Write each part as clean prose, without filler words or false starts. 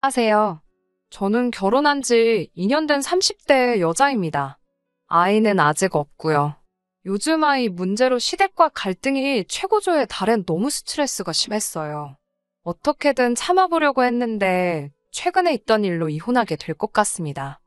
하세요. 저는 결혼한 지 2년 된 30대 여자입니다. 아이는 아직 없고요. 요즘 아이 문제로 시댁과 갈등이 최고조에 달해 너무 스트레스가 심했어요. 어떻게든 참아보려고 했는데 최근에 있던 일로 이혼하게 될 것 같습니다.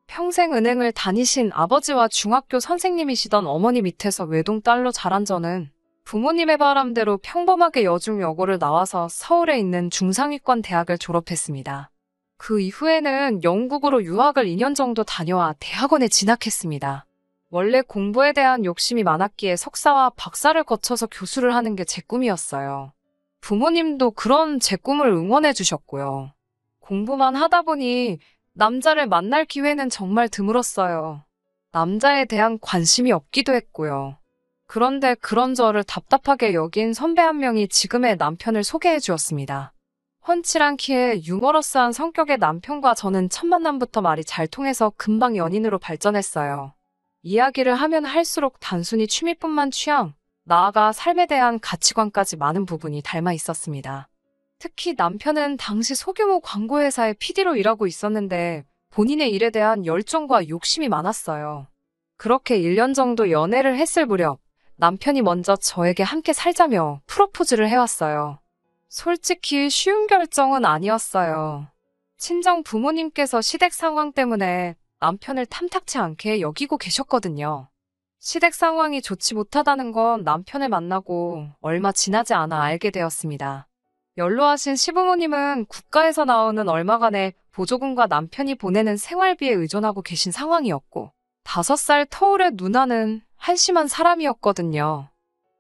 평생 은행을 다니신 아버지와 중학교 선생님이시던 어머니 밑에서 외동딸로 자란 저는 부모님의 바람대로 평범하게 여중여고를 나와서 서울에 있는 중상위권 대학을 졸업했습니다. 그 이후에는 영국으로 유학을 2년 정도 다녀와 대학원에 진학했습니다. 원래 공부에 대한 욕심이 많았기에 석사와 박사를 거쳐서 교수를 하는 게 제 꿈이었어요. 부모님도 그런 제 꿈을 응원해 주셨고요. 공부만 하다 보니 남자를 만날 기회는 정말 드물었어요. 남자에 대한 관심이 없기도 했고요. 그런데 그런 저를 답답하게 여긴 선배 한 명이 지금의 남편을 소개해 주었습니다. 훤칠한 키에 유머러스한 성격의 남편과 저는 첫 만남부터 말이 잘 통해서 금방 연인으로 발전했어요. 이야기를 하면 할수록 단순히 취미뿐만 취향, 나아가 삶에 대한 가치관까지 많은 부분이 닮아 있었습니다. 특히 남편은 당시 소규모 광고회사의 PD로 일하고 있었는데 본인의 일에 대한 열정과 욕심이 많았어요. 그렇게 1년 정도 연애를 했을 무렵 남편이 먼저 저에게 함께 살자며 프로포즈를 해왔어요. 솔직히 쉬운 결정은 아니었어요. 친정 부모님께서 시댁 상황 때문에 남편을 탐탁치 않게 여기고 계셨거든요. 시댁 상황이 좋지 못하다는 건 남편을 만나고 얼마 지나지 않아 알게 되었습니다. 연로하신 시부모님은 국가에서 나오는 얼마간의 보조금과 남편이 보내는 생활비에 의존하고 계신 상황이었고 5살 터울의 누나는 한심한 사람이었거든요.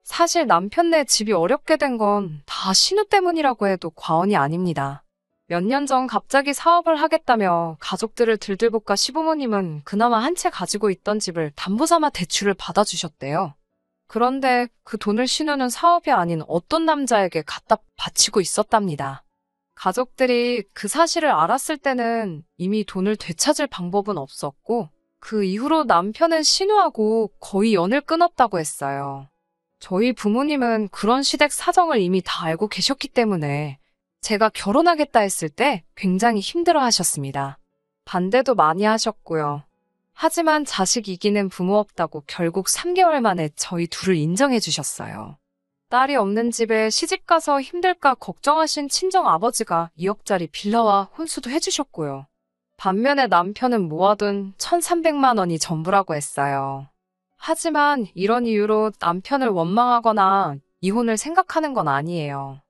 사실 남편네 집이 어렵게 된 건 다 신우 때문이라고 해도 과언이 아닙니다. 몇 년 전 갑자기 사업을 하겠다며 가족들을 들들볶아 시부모님은 그나마 한 채 가지고 있던 집을 담보삼아 대출을 받아주셨대요. 그런데 그 돈을 신우는 사업이 아닌 어떤 남자에게 갖다 바치고 있었답니다. 가족들이 그 사실을 알았을 때는 이미 돈을 되찾을 방법은 없었고 그 이후로 남편은 신우하고 거의 연을 끊었다고 했어요. 저희 부모님은 그런 시댁 사정을 이미 다 알고 계셨기 때문에 제가 결혼하겠다 했을 때 굉장히 힘들어 하셨습니다. 반대도 많이 하셨고요. 하지만 자식 이기는 부모 없다고 결국 3개월 만에 저희 둘을 인정해 주셨어요. 딸이 없는 집에 시집가서 힘들까 걱정하신 친정 아버지가 2억짜리 빌라와 혼수도 해주셨고요. 반면에 남편은 모아둔 1,300만 원이 전부라고 했어요. 하지만 이런 이유로 남편을 원망하거나 이혼을 생각하는 건 아니에요.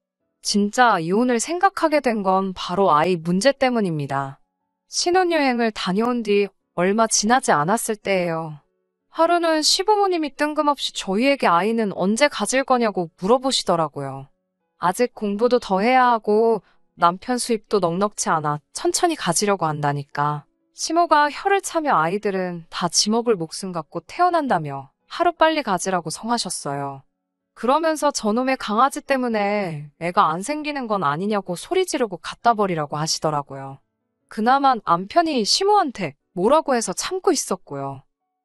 진짜 이혼을 생각하게 된 건 바로 아이 문제 때문입니다. 신혼여행을 다녀온 뒤 얼마 지나지 않았을 때예요. 하루는 시부모님이 뜬금없이 저희에게 아이는 언제 가질 거냐고 물어보시더라고요. 아직 공부도 더 해야 하고 남편 수입도 넉넉치 않아 천천히 가지려고 한다니까. 시모가 혀를 차며 아이들은 다 지 먹을 목숨 갖고 태어난다며 하루빨리 가지라고 성하셨어요. 그러면서 저놈의 강아지 때문에 애가 안 생기는 건 아니냐고 소리 지르고 갖다 버리라고 하시더라고요. 그나마 남편이 시모한테 뭐라고 해서 참고 있었고요.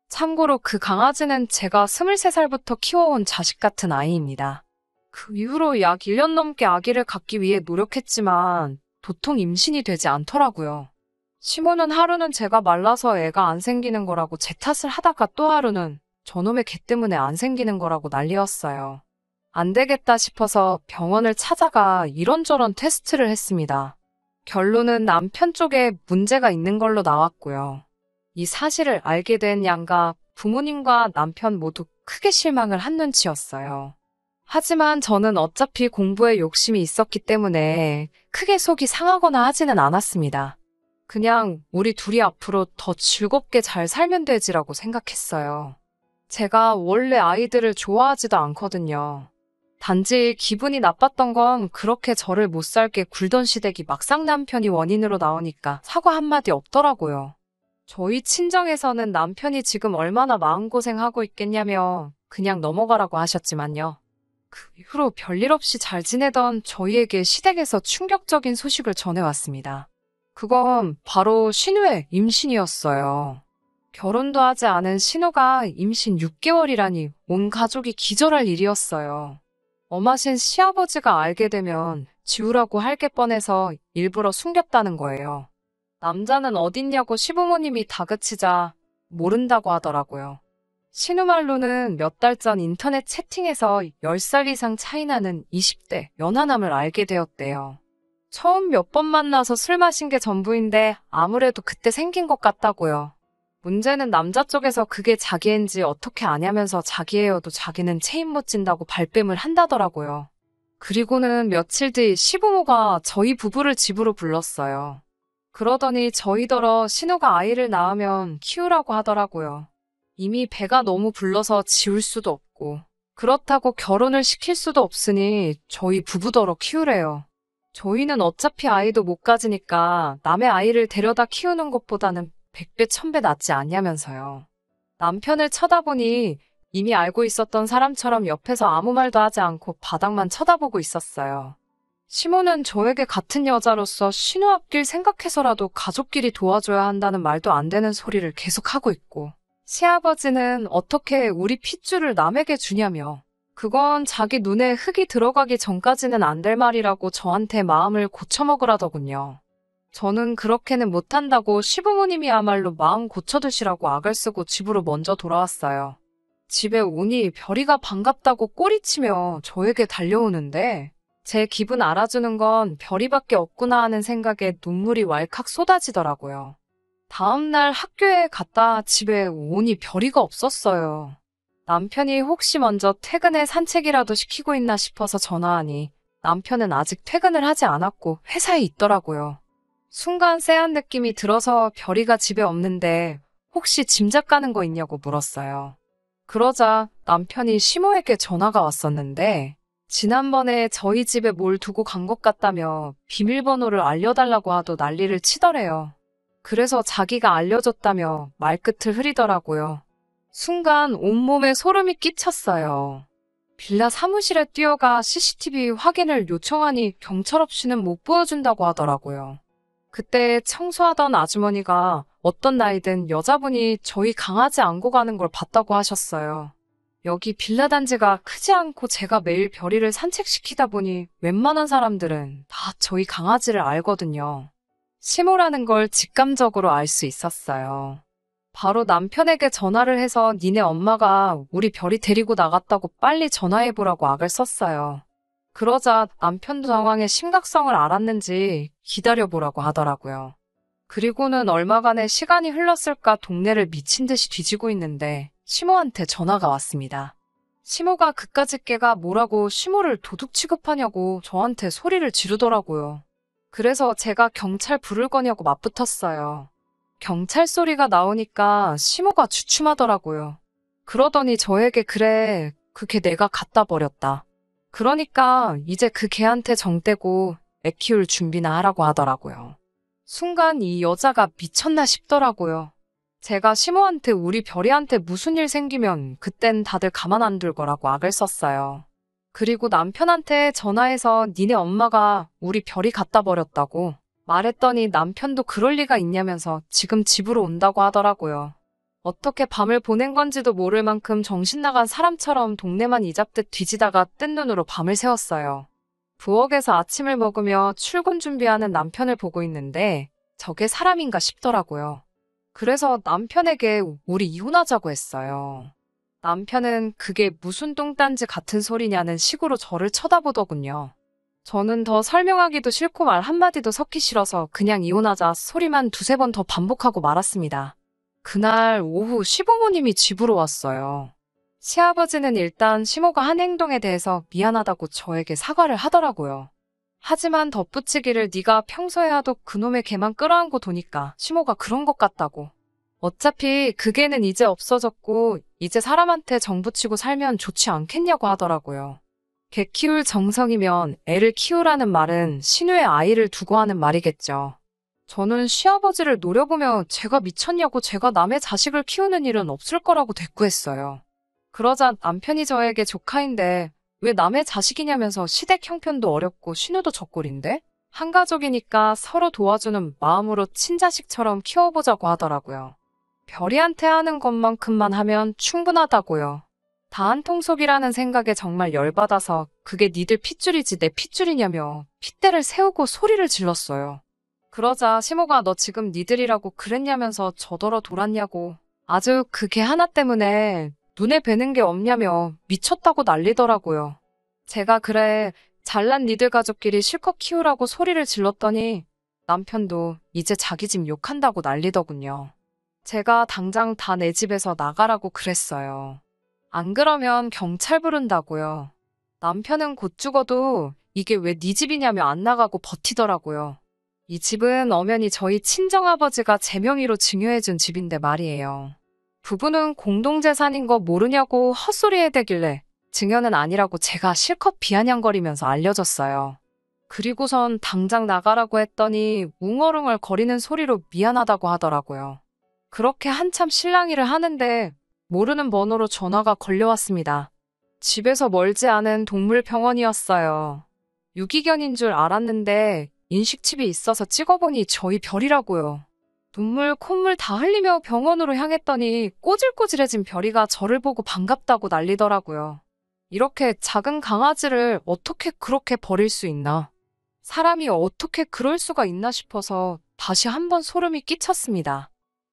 참고로 그 강아지는 제가 23살부터 키워온 자식 같은 아이입니다. 그 이후로 약 1년 넘게 아기를 갖기 위해 노력했지만 도통 임신이 되지 않더라고요. 시모는 하루는 제가 말라서 애가 안 생기는 거라고 제 탓을 하다가 또 하루는 저놈의 개 때문에 안 생기는 거라고 난리였어요. 안 되겠다 싶어서 병원을 찾아가 이런저런 테스트를 했습니다. 결론은 남편 쪽에 문제가 있는 걸로 나왔고요. 이 사실을 알게 된 양가 부모님과 남편 모두 크게 실망을 한 눈치였어요. 하지만 저는 어차피 공부에 욕심이 있었기 때문에 크게 속이 상하거나 하지는 않았습니다. 그냥 우리 둘이 앞으로 더 즐겁게 잘 살면 되지라고 생각했어요. 제가 원래 아이들을 좋아하지도 않거든요. 단지 기분이 나빴던 건 그렇게 저를 못 살게 굴던 시댁이 막상 남편이 원인으로 나오니까 사과 한마디 없더라고요. 저희 친정에서는 남편이 지금 얼마나 마음고생하고 있겠냐며 그냥 넘어가라고 하셨지만요. 그 이후로 별일 없이 잘 지내던 저희에게 시댁에서 충격적인 소식을 전해왔습니다. 그건 바로 신우의 임신이었어요. 결혼도 하지 않은 신우가 임신 6개월이라니 온 가족이 기절할 일이었어요. 엄하신 시아버지가 알게 되면 지우라고 할 게 뻔해서 일부러 숨겼다는 거예요. 남자는 어딨냐고 시부모님이 다그치자 모른다고 하더라고요. 신우 말로는 몇 달 전 인터넷 채팅에서 10살 이상 차이 나는 20대 연하남을 알게 되었대요. 처음 몇 번 만나서 술 마신 게 전부인데 아무래도 그때 생긴 것 같다고요. 문제는 남자 쪽에서 그게 자기인지 어떻게 아냐면서 자기예여도 자기는 체인 못 진다고 발뺌을 한다더라고요. 그리고는 며칠 뒤 시부모가 저희 부부를 집으로 불렀어요. 그러더니 저희더러 신우가 아이를 낳으면 키우라고 하더라고요. 이미 배가 너무 불러서 지울 수도 없고 그렇다고 결혼을 시킬 수도 없으니 저희 부부더러 키우래요. 저희는 어차피 아이도 못 가지니까 남의 아이를 데려다 키우는 것보다는 100배 1000배 낫지 않냐면서요. 남편을 쳐다보니 이미 알고 있었던 사람처럼 옆에서 아무 말도 하지 않고 바닥만 쳐다보고 있었어요. 시모는 저에게 같은 여자로서 신우 앞길 생각해서라도 가족끼리 도와줘야 한다는 말도 안 되는 소리를 계속하고 있고, 시아버지는 어떻게 우리 핏줄을 남에게 주냐며 그건 자기 눈에 흙이 들어가기 전까지는 안 될 말이라고 저한테 마음을 고쳐먹으라더군요. 저는 그렇게는 못한다고 시부모님이야말로 마음 고쳐두시라고 악을 쓰고 집으로 먼저 돌아왔어요. 집에 오니 별이가 반갑다고 꼬리치며 저에게 달려오는데 제 기분 알아주는 건 별이밖에 없구나 하는 생각에 눈물이 왈칵 쏟아지더라고요. 다음날 학교에 갔다 집에 오니 별이가 없었어요. 남편이 혹시 먼저 퇴근에 산책이라도 시키고 있나 싶어서 전화하니 남편은 아직 퇴근을 하지 않았고 회사에 있더라고요. 순간 쎄한 느낌이 들어서 별이가 집에 없는데 혹시 짐작 가는 거 있냐고 물었어요. 그러자 남편이 시모에게 전화가 왔었는데 지난번에 저희 집에 뭘 두고 간 것 같다며 비밀번호를 알려달라고 하도 난리를 치더래요. 그래서 자기가 알려줬다며 말끝을 흐리더라고요. 순간 온몸에 소름이 끼쳤어요. 빌라 사무실에 뛰어가 CCTV 확인을 요청하니 경찰 없이는 못 보여준다고 하더라고요. 그때 청소하던 아주머니가 어떤 나이든 여자분이 저희 강아지 안고 가는 걸 봤다고 하셨어요. 여기 빌라 단지가 크지 않고 제가 매일 별이를 산책시키다 보니 웬만한 사람들은 다 저희 강아지를 알거든요. 시모라는 걸 직감적으로 알 수 있었어요. 바로 남편에게 전화를 해서 니네 엄마가 우리 별이 데리고 나갔다고 빨리 전화해보라고 악을 썼어요. 그러자 남편도 상황의 심각성을 알았는지 기다려보라고 하더라고요. 그리고는 얼마간의 시간이 흘렀을까 동네를 미친 듯이 뒤지고 있는데 시모한테 전화가 왔습니다. 시모가 그까짓 개가 뭐라고 시모를 도둑 취급하냐고 저한테 소리를 지르더라고요. 그래서 제가 경찰 부를 거냐고 맞붙었어요. 경찰 소리가 나오니까 시모가 주춤하더라고요. 그러더니 저에게 그래, 그 개 내가 갖다 버렸다. 그러니까 이제 그 개한테 정 떼고 애 키울 준비나 하라고 하더라고요. 순간 이 여자가 미쳤나 싶더라고요. 제가 시모한테 우리 별이한테 무슨 일 생기면 그땐 다들 가만 안 둘 거라고 악을 썼어요. 그리고 남편한테 전화해서 니네 엄마가 우리 별이 갖다 버렸다고 말했더니 남편도 그럴 리가 있냐면서 지금 집으로 온다고 하더라고요. 어떻게 밤을 보낸 건지도 모를 만큼 정신 나간 사람처럼 동네만 이잡듯 뒤지다가 뜬 눈으로 밤을 새웠어요. 부엌에서 아침을 먹으며 출근 준비하는 남편을 보고 있는데 저게 사람인가 싶더라고요. 그래서 남편에게 우리 이혼하자고 했어요. 남편은 그게 무슨 똥딴지 같은 소리냐는 식으로 저를 쳐다보더군요. 저는 더 설명하기도 싫고 말 한마디도 섞기 싫어서 그냥 이혼하자 소리만 두세 번 더 반복하고 말았습니다. 그날 오후 시부모님이 집으로 왔어요. 시아버지는 일단 시모가 한 행동에 대해서 미안하다고 저에게 사과를 하더라고요. 하지만 덧붙이기를 네가 평소에 하도 그놈의 개만 끌어안고 도니까 시모가 그런 것 같다고. 어차피 그 개는 이제 없어졌고 이제 사람한테 정붙이고 살면 좋지 않겠냐고 하더라고요. 개 키울 정성이면 애를 키우라는 말은 신우의 아이를 두고 하는 말이겠죠. 저는 시아버지를 노려보며 제가 미쳤냐고 제가 남의 자식을 키우는 일은 없을 거라고 대꾸했어요. 그러자 남편이 저에게 조카인데 왜 남의 자식이냐면서 시댁 형편도 어렵고 신우도 젖골인데? 한 가족이니까 서로 도와주는 마음으로 친자식처럼 키워보자고 하더라고요. 별이한테 하는 것만큼만 하면 충분하다고요. 다 한통속이라는 생각에 정말 열받아서 그게 니들 핏줄이지 내 핏줄이냐며 핏대를 세우고 소리를 질렀어요. 그러자 시모가 너 지금 니들이라고 그랬냐면서 저더러 돌았냐고 아주 그 개 하나 때문에 눈에 뵈는 게 없냐며 미쳤다고 난리더라고요. 제가 그래 잘난 니들 가족끼리 실컷 키우라고 소리를 질렀더니 남편도 이제 자기 집 욕한다고 난리더군요. 제가 당장 다 내 집에서 나가라고 그랬어요. 안 그러면 경찰 부른다고요. 남편은 곧 죽어도 이게 왜 네 집이냐며 안 나가고 버티더라고요. 이 집은 엄연히 저희 친정아버지가 제 명의로 증여해준 집인데 말이에요. 부부는 공동재산인 거 모르냐고 헛소리해대길래 증여는 아니라고 제가 실컷 비아냥거리면서 알려줬어요. 그리고선 당장 나가라고 했더니 웅얼웅얼 거리는 소리로 미안하다고 하더라고요. 그렇게 한참 실랑이를 하는데 모르는 번호로 전화가 걸려왔습니다. 집에서 멀지 않은 동물병원이었어요. 유기견인 줄 알았는데 인식칩이 있어서 찍어보니 저희 별이라고요. 눈물, 콧물 다 흘리며 병원으로 향했더니 꼬질꼬질해진 별이가 저를 보고 반갑다고 난리더라고요. 이렇게 작은 강아지를 어떻게 그렇게 버릴 수 있나? 사람이 어떻게 그럴 수가 있나 싶어서 다시 한번 소름이 끼쳤습니다.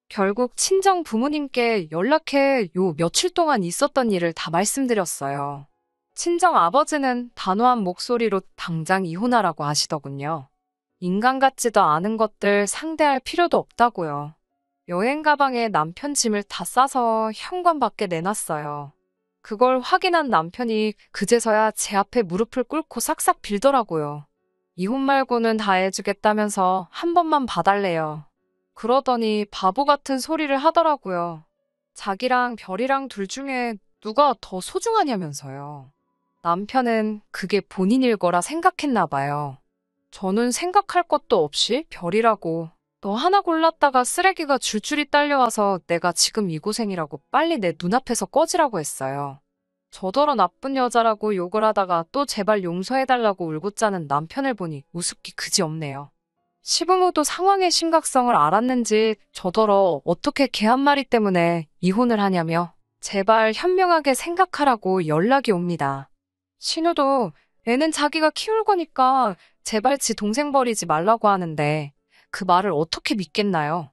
결국 친정 부모님께 연락해 요 며칠 동안 있었던 일을 다 말씀드렸어요. 친정 아버지는 단호한 목소리로 당장 이혼하라고 하시더군요. 인간 같지도 않은 것들 상대할 필요도 없다고요. 여행 가방에 남편 짐을 다 싸서 현관 밖에 내놨어요. 그걸 확인한 남편이 그제서야 제 앞에 무릎을 꿇고 싹싹 빌더라고요. 이혼 말고는 다 해주겠다면서 한 번만 봐달래요. 그러더니 바보 같은 소리를 하더라고요. 자기랑 별이랑 둘 중에 누가 더 소중하냐면서요. 남편은 그게 본인 일 거라 생각했나 봐요. 저는 생각할 것도 없이 별이라고 너 하나 골랐다가 쓰레기가 줄줄이 딸려와서 내가 지금 이 고생이라고 빨리 내 눈앞에서 꺼지라고 했어요. 저더러 나쁜 여자라고 욕을 하다가 또 제발 용서해달라고 울고 짜는 남편을 보니 우습기 그지없네요. 시부모도 상황의 심각성을 알았는지 저더러 어떻게 개 한 마리 때문에 이혼을 하냐며 제발 현명하게 생각하라고 연락이 옵니다. 신우도 애는 자기가 키울 거니까 제발 지 동생 버리지 말라고 하는데 그 말을 어떻게 믿겠나요?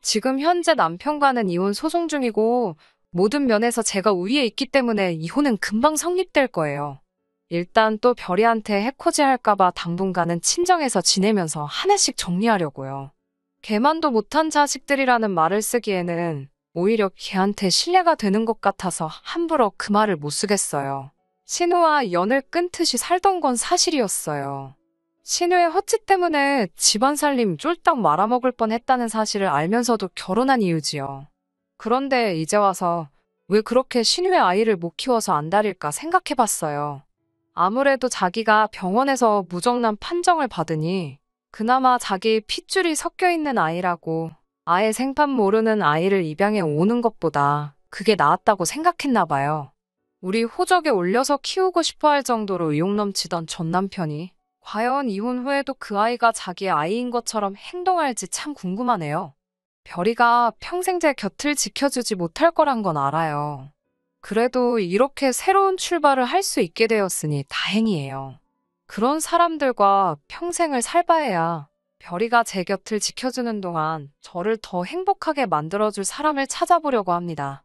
지금 현재 남편과는 이혼 소송 중이고 모든 면에서 제가 우위에 있기 때문에 이혼은 금방 성립될 거예요. 일단 또 별이한테 해코지 할까봐 당분간은 친정에서 지내면서 하나씩 정리하려고요. 걔만도 못한 자식들이라는 말을 쓰기에는 오히려 걔한테 신뢰가 되는 것 같아서 함부로 그 말을 못 쓰겠어요. 신우와 연을 끊듯이 살던 건 사실이었어요. 신우의 헛짓 때문에 집안 살림 쫄딱 말아먹을 뻔했다는 사실을 알면서도 결혼한 이유지요. 그런데 이제 와서 왜 그렇게 신우의 아이를 못 키워서 안달일까 생각해봤어요. 아무래도 자기가 병원에서 무정란 판정을 받으니 그나마 자기 핏줄이 섞여있는 아이라고 아예 생판 모르는 아이를 입양해 오는 것보다 그게 나았다고 생각했나 봐요. 우리 호적에 올려서 키우고 싶어 할 정도로 의욕 넘치던 전 남편이 과연 이혼 후에도 그 아이가 자기의 아이인 것처럼 행동할지 참 궁금하네요. 별이가 평생 제 곁을 지켜주지 못할 거란 건 알아요. 그래도 이렇게 새로운 출발을 할 수 있게 되었으니 다행이에요. 그런 사람들과 평생을 살바해야 별이가 제 곁을 지켜주는 동안 저를 더 행복하게 만들어줄 사람을 찾아보려고 합니다.